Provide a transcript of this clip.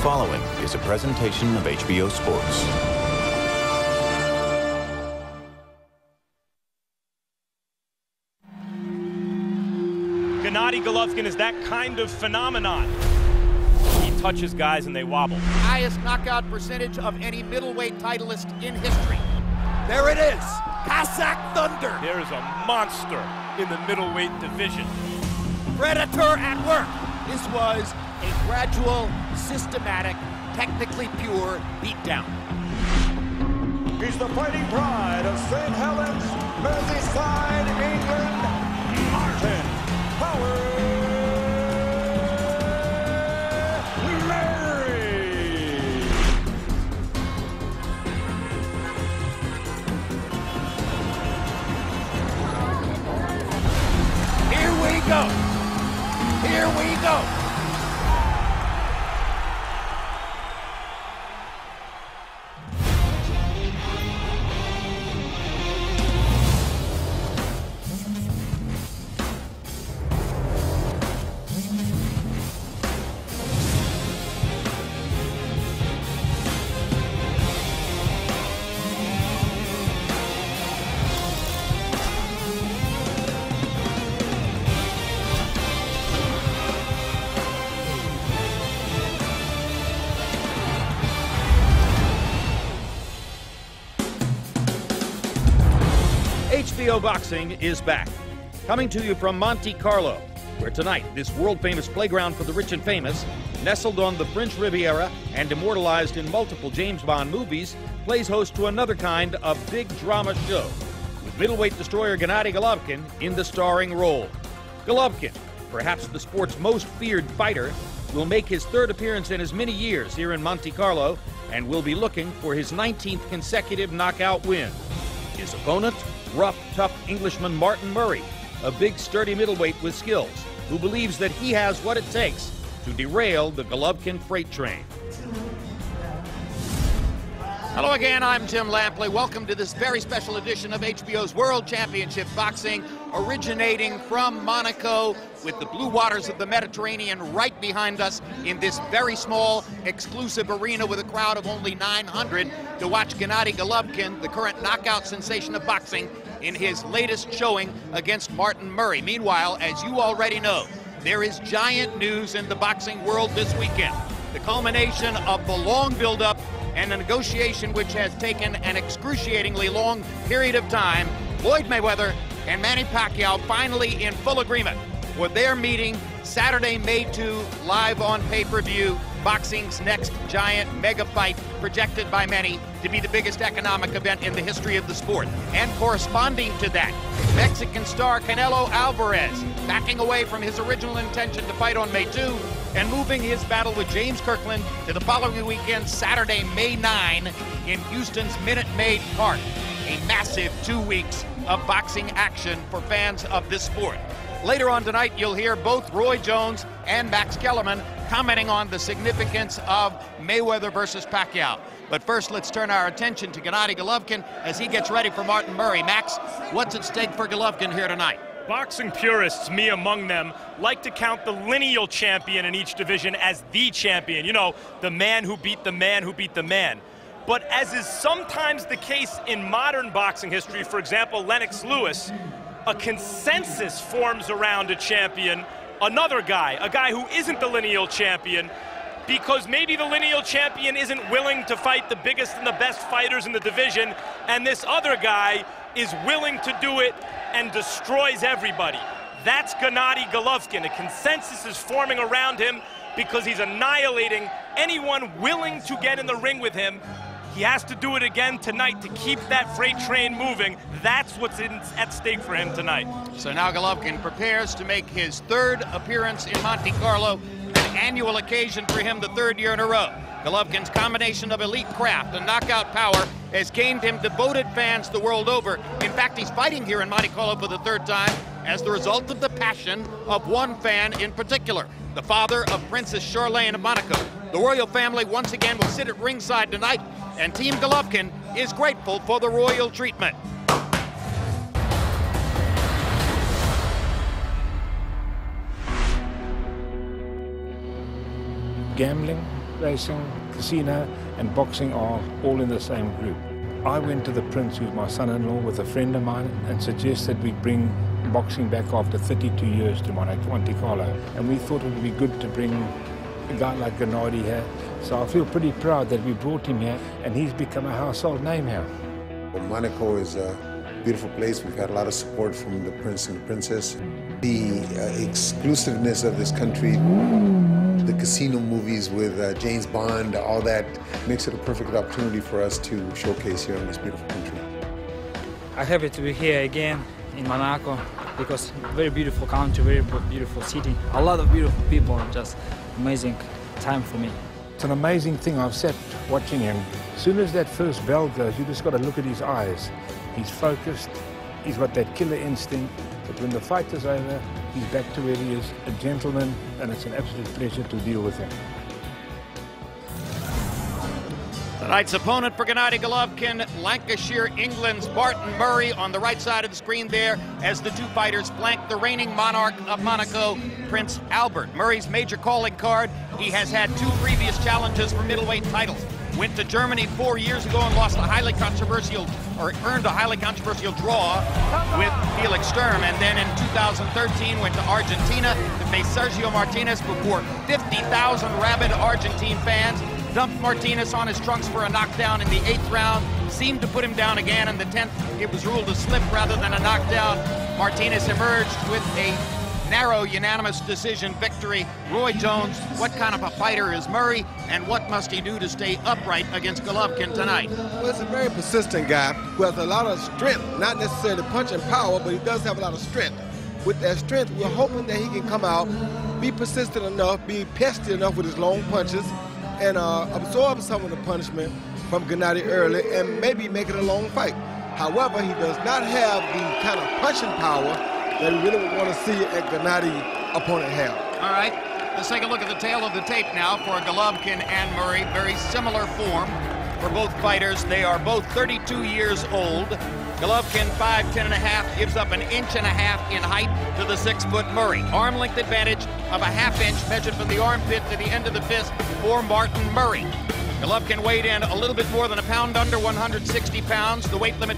following is a presentation of HBO Sports. Gennadий Головкин is that kind of phenomenon. He touches guys and they wobble. Highest knockout percentage of any middleweight titleist in history. There it is, Cossack Thunder. There is a monster in the middleweight division. Predator at work. This was a gradual, systematic, technically pure beatdown. He's the fighting pride of St. Helens, Merseyside, England, Martin Murrey. Here we go. Here we go. HBO Boxing is back, coming to you from Monte Carlo, where tonight this world-famous playground for the rich and famous, nestled on the French Riviera and immortalized in multiple James Bond movies, plays host to another kind of big drama show, with middleweight destroyer Gennadий Головкин in the starring role. Головкin, perhaps the sport's most feared fighter, will make his third appearance in as many years here in Monte Carlo and will be looking for his 19th consecutive knockout win. His opponent, rough, tough Englishman Martin Murrey, a big, sturdy middleweight with skills, who believes that he has what it takes to derail the Головкin freight train. Hello again, I'm Tim Lampley. Welcome to this very special edition of HBO's World Championship Boxing, originating from Monaco, with the blue waters of the Mediterranean right behind us in this very small, exclusive arena with a crowd of only 900 to watch Gennadий Головkin, the current knockout sensation of boxing, in his latest showing against Martin Murrey. Meanwhile, as you already know, there is giant news in the boxing world this weekend. The culmination of the long build-up and a negotiation which has taken an excruciatingly long period of time. Floyd Mayweather and Manny Pacquiao finally in full agreement for their meeting Saturday, May 2, live on pay-per-view. Boxing's next giant mega fight, projected by many to be the biggest economic event in the history of the sport. And corresponding to that, Mexican star Canelo Alvarez backing away from his original intention to fight on May 2 and moving his battle with James Kirkland to the following weekend, Saturday, May 9, in Houston's Minute Maid Park. A massive 2 weeks of boxing action for fans of this sport. Later on tonight, you'll hear both Roy Jones and Max Kellerman commenting on the significance of Mayweather versus Pacquiao. But first, let's turn our attention to Gennadий Головkin as he gets ready for Martin Murrey. Max, what's at stake for Головkin here tonight? Boxing purists, me among them, like to count the lineal champion in each division as the champion. You know, the man who beat the man who beat the man. But as is sometimes the case in modern boxing history, for example, Lennox Lewis, a consensus forms around a champion, another guy, a guy who isn't the lineal champion, because maybe the lineal champion isn't willing to fight the biggest and the best fighters in the division, and this other guy is willing to do it and destroys everybody. That's Gennadий Головkin. A consensus is forming around him because he's annihilating anyone willing to get in the ring with him. He has to do it again tonight to keep that freight train moving. That's what's at stake for him tonight. So now Головkin prepares to make his third appearance in Monte Carlo, an annual occasion for him, the third year in a row. Golovkin's combination of elite craft and knockout power has gained him devoted fans the world over. In fact, he's fighting here in Monte Carlo for the third time as the result of the passion of one fan in particular, the father of Princess Charlene of Monaco. The royal family once again will sit at ringside tonight, and Team Головkin is grateful for the royal treatment. Gambling racing, casino, and boxing are all in the same group. I went to the Prince, who's my son-in-law, with a friend of mine, and suggested we bring boxing back after 32 years to Monte Carlo. And we thought it would be good to bring a guy like Gennady here. So I feel pretty proud that we brought him here, and he's become a household name here. Well, Monaco is a beautiful place. We've had a lot of support from the Prince and the Princess. The exclusiveness of this country, the casino movies with James Bond, all that makes it a perfect opportunity for us to showcase here in this beautiful country. I'm happy to be here again in Monaco because very beautiful country, very beautiful city, a lot of beautiful people, just amazing time for me. It's an amazing thing. I've sat watching him. As soon as that first bell goes, you just got to look at his eyes. He's focused, he's got that killer instinct, but when the fight is over, he's back to where he is, a gentleman, and it's an absolute pleasure to deal with him. Tonight's opponent for Gennady Головkin, Lancashire, England's Martin Murrey, on the right side of the screen there, as the two fighters flank the reigning monarch of Monaco, Prince Albert. Murray's major calling card, he has had 2 previous challenges for middleweight titles. Went to Germany 4 years ago and lost a highly controversial, or earned a highly controversial draw with Felix Sturm. And then in 2013 went to Argentina to face Sergio Martinez before 50,000 rabid Argentine fans. Dumped Martinez on his trunks for a knockdown in the 8th round. Seemed to put him down again in the 10th. It was ruled a slip rather than a knockdown. Martinez emerged with a narrow unanimous decision victory. Roy Jones, what kind of a fighter is Murray, and what must he do to stay upright against Головkin tonight? Well, he's a very persistent guy who has a lot of strength, not necessarily punching power, but he does have a lot of strength. With that strength, we're hoping that he can come out, be persistent enough, be pesky enough with his long punches, and absorb some of the punishment from Gennady early and maybe make it a long fight. However, he does not have the kind of punching power that we really would want to see a Gennady opponent have. All right, let's take a look at the tail of the tape now for Головkin and Murray. Very similar form for both fighters. They are both 32 years old. Головkin 5'10.5", gives up 1.5 inches in height to the 6-foot Murray. Arm length advantage of a 1/2 inch measured from the armpit to the end of the fist for Martin Murrey. Головkin weighed in a little bit more than a pound under, 160 pounds. The weight limit